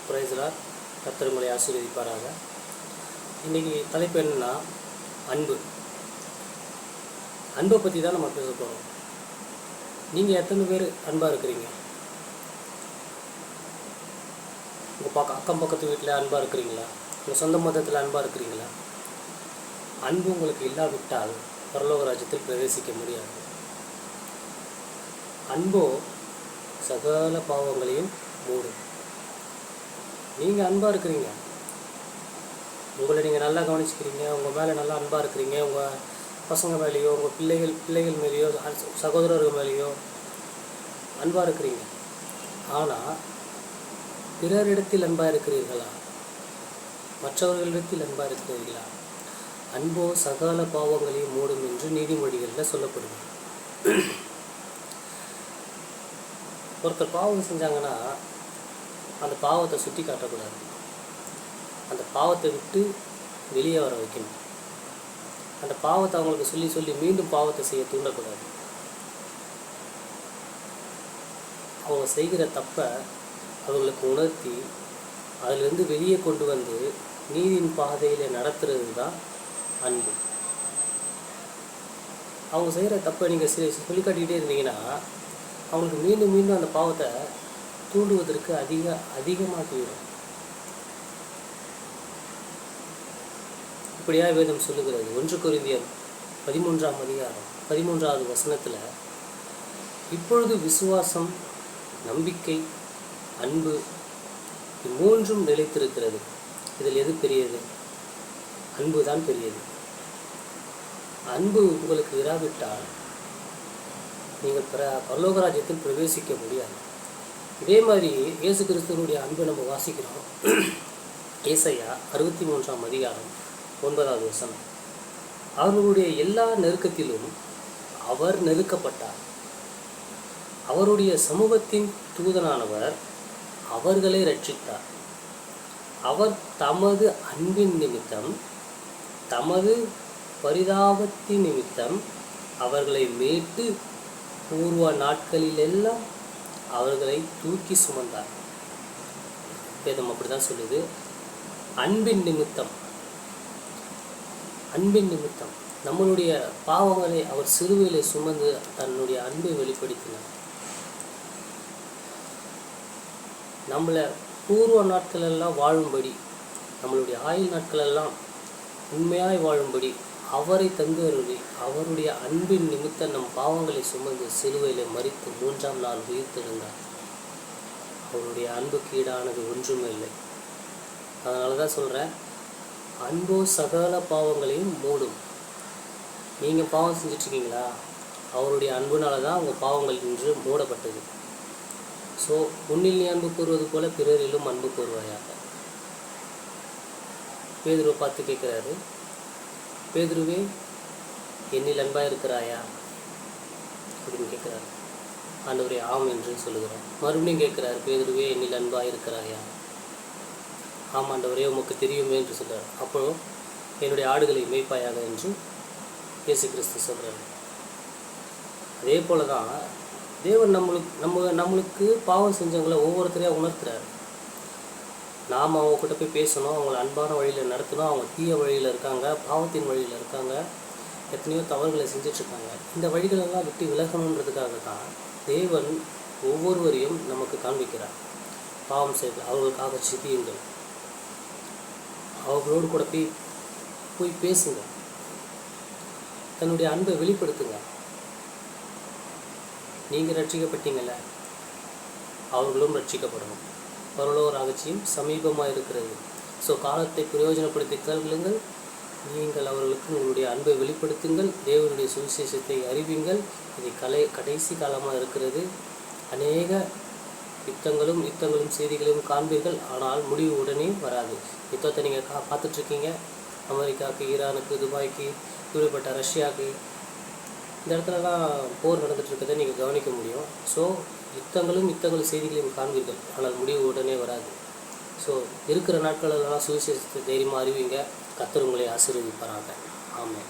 Price Lord. கர்த்தர் உங்களை ஆசீர்வதிப்பாராக. இன்றைக்கி தலைப்பு என்னென்னா அன்பு. அன்பை பற்றி தான் நம்ம பேச போகிறோம். நீங்கள் எத்தனை பேர் அன்பாக இருக்கிறீங்க? உங்கள் அக்கம் பக்கத்து வீட்டில் அன்பாக இருக்கிறீங்களா? உங்கள் சொந்த மதத்தில் அன்பாக இருக்கிறீங்களா? அன்பு உங்களுக்கு இல்லாவிட்டால் பரலோக ராஜ்யத்தில் பிரவேசிக்க முடியாது. அன்போ சகல பாவங்களையும் மூடும். நீங்கள் அன்பாக இருக்கிறீங்க, உங்களை நீங்கள் நல்லா கவனிச்சுக்கிறீங்க, உங்கள் மேலே நல்லா அன்பாக இருக்கிறீங்க, உங்கள் பசங்க மேலேயோ உங்கள் பிள்ளைகள் மேலேயோ சகோதரர்கள் மேலேயோ அன்பாக இருக்கிறீங்க. ஆனால் பிறரிடத்தில் அன்பாக இருக்கிறீர்களா? மற்றவர்களிடத்தில் அன்பாக இருக்கிறீர்களா? அன்போ சகல பாவங்களையும் மூடும் என்று நீதிமொழிகளில் சொல்லப்படுது. ஒருத்தர் பாவம் செஞ்சாங்கன்னா அந்த பாவத்தை சுட்டி காட்டக்கூடாது, அந்த பாவத்தை விட்டு வெளியே வர வைக்கணும். அந்த பாவத்தை அவங்களுக்கு சொல்லி சொல்லி மீண்டும் பாவத்தை செய்ய தூண்டக்கூடாது. அவங்க செய்கிற தப்பை அவங்களுக்கு உணர்த்தி அதிலிருந்து வெளியே கொண்டு வந்து நீதியின் பாதையில் நடத்துறது தான் அன்பு. அவங்க செய்கிற தப்பை நீங்கள் சொல்லி காட்டிக்கிட்டே இருந்தீங்கன்னா அவங்களுக்கு மீண்டும் மீண்டும் அந்த பாவத்தை தூண்டுவதற்கு அதிகமாகிவிடும். இப்படியா வேதம் சொல்லுகிறது. 1 கொரிந்தியர் 13ஆம் அதிகாரம் 13வது வசனத்தில், இப்பொழுது விசுவாசம், நம்பிக்கை, அன்பு மூன்றும் நிலைத்திருக்கிறது. இதில் எது பெரியது? அன்பு தான் பெரியது. அன்பு உங்களுக்கு இராவிட்டால் நீங்கள் பரலோக ராஜ்யத்தில் பிரவேசிக்க முடியாது. இதே மாதிரி இயேசு கிறிஸ்துவனுடைய அன்பை நம்ம வாசிக்கிறோம். ஏசாயா 63ஆம் அதிகாரம் 9வது வசனம். அவர்களுடைய எல்லா நெருக்கத்திலும் அவர் நெருக்கப்பட்டார். அவருடைய சமூகத்தின் தூதனானவர் அவர்களை ரட்சித்தார். அவர் தமது அன்பின் நிமித்தம், தமது பரிதாபத்தின் நிமித்தம் அவர்களை மீட்டு பூர்வ நாட்களிலெல்லாம் அவர்களை தூக்கி சுமந்தார். வேதம் அப்படி தான் சொல்லுது. அன்பின் நிமித்தம், அன்பின் நிமித்தம் நம்மளுடைய பாவங்களை அவர் சிலுவையிலே சுமந்து தன்னுடைய அன்பை வெளிப்படுத்தினார். நம்மளை பூர்வ நாட்களெல்லாம் வாழும்படி, நம்மளுடைய ஆயுள் நாட்களெல்லாம் உண்மையாய் வாழும்படி அவரை தந்தருளி அவருடைய அன்பின் நிமித்தம் நம் பாவங்களை சுமந்து சிலுவையில் மரித்து 3ஆம் நாள் உயிர்த்தெழுந்தார். அவருடைய அன்புக்கு ஈடானது ஒன்றுமே இல்லை. அதனால தான் சொல்கிறேன், அன்போ சகல பாவங்களையும் மூடும். நீங்கள் பாவம் செஞ்சிட்ருக்கீங்களா? அவருடைய அன்புனால தான் உங்கள் பாவங்கள் இன்று மூடப்பட்டது. ஸோ உன்னில் நீ அன்பு கூறுவது போல பிறரிலும் அன்பு கூறுவாயாக. பேதுருவை பார்த்து கேட்குறாரு, பேதுருவே என்னில் அன்பாக இருக்கிறாயா அப்படின்னு கேட்குறாரு. ஆண்டவரே ஆம் என்று சொல்லுகிறார். மறுபடியும் கேட்குறாரு, பேதுருவே என்னில் அன்பாக இருக்கிறாயா? ஆம் ஆண்டவரே உமக்கு தெரியுமே என்று சொல்கிறார். அப்போ என்னுடைய ஆடுகளை மேய்ப்பாயாக என்று இயேசு கிறிஸ்து சொல்கிறார். அதே போல தான் தேவன் நம்மளுக்கு பாவம் செஞ்சவங்களை ஒவ்வொருத்தரையாக உணர்த்துறாரு. நாம் அவங்கக்கிட்ட போய் பேசணும், அவங்கள அன்பான வழியில் நடத்தணும். அவங்க தீய வழியில் இருக்காங்க, பாவத்தின் வழியில் இருக்காங்க, எத்தனையோ தவறுகளை செஞ்சிட்ருக்காங்க. இந்த வழிகளெல்லாம் விட்டு விலகணுன்றதுக்காக தான் தேவன் ஒவ்வொருவரையும் நமக்கு காண்பிக்கிறார். பாவம் செய்து அவர்களுக்காக சிபியுங்கள், அவர்களோடு கூட போய் பேசுங்க, தன்னுடைய அன்பை வெளிப்படுத்துங்க. நீங்கள் ரட்சிக்கப்பட்டீங்கள, அவர்களும் ரட்சிக்கப்படணும். பரலோக ராஜ்யம் சமீபமாக இருக்கிறது. ஸோ காலத்தை பிரயோஜனப்படுத்தி கேளுங்கள். நீங்கள் அவர்களுக்கு உங்களுடைய அன்பை வெளிப்படுத்துங்கள். தேவனுடைய சுவிசேஷத்தை அறிவிங்கள். இது கடைசி காலமாக இருக்கிறது. அநேக யுத்தங்களும் செய்திகளையும் காண்பீர்கள். ஆனால் முடிவு உடனே வராது. யுத்தத்தை நீங்கள் பார்த்துட்ருக்கீங்க. அமெரிக்காவுக்கு, ஈரானுக்கு, துபாய்க்கு, இப்படிப்பட்ட ரஷ்யாவுக்கு, இந்த இடத்துலலாம் போர் நடந்துகிட்ருக்கதை நீங்கள் கவனிக்க முடியும். ஸோ யுத்தங்களும் செய்திகளையும் காண்பீர்கள். ஆனால் முடிவு உடனே வராது. ஸோ இருக்கிற நாட்களெல்லாம் சுவிசேஷத்தை தைரியமாக அறிவிங்க. கர்த்தர் உங்களை ஆசீர்வதிப்பாராக. ஆமென்.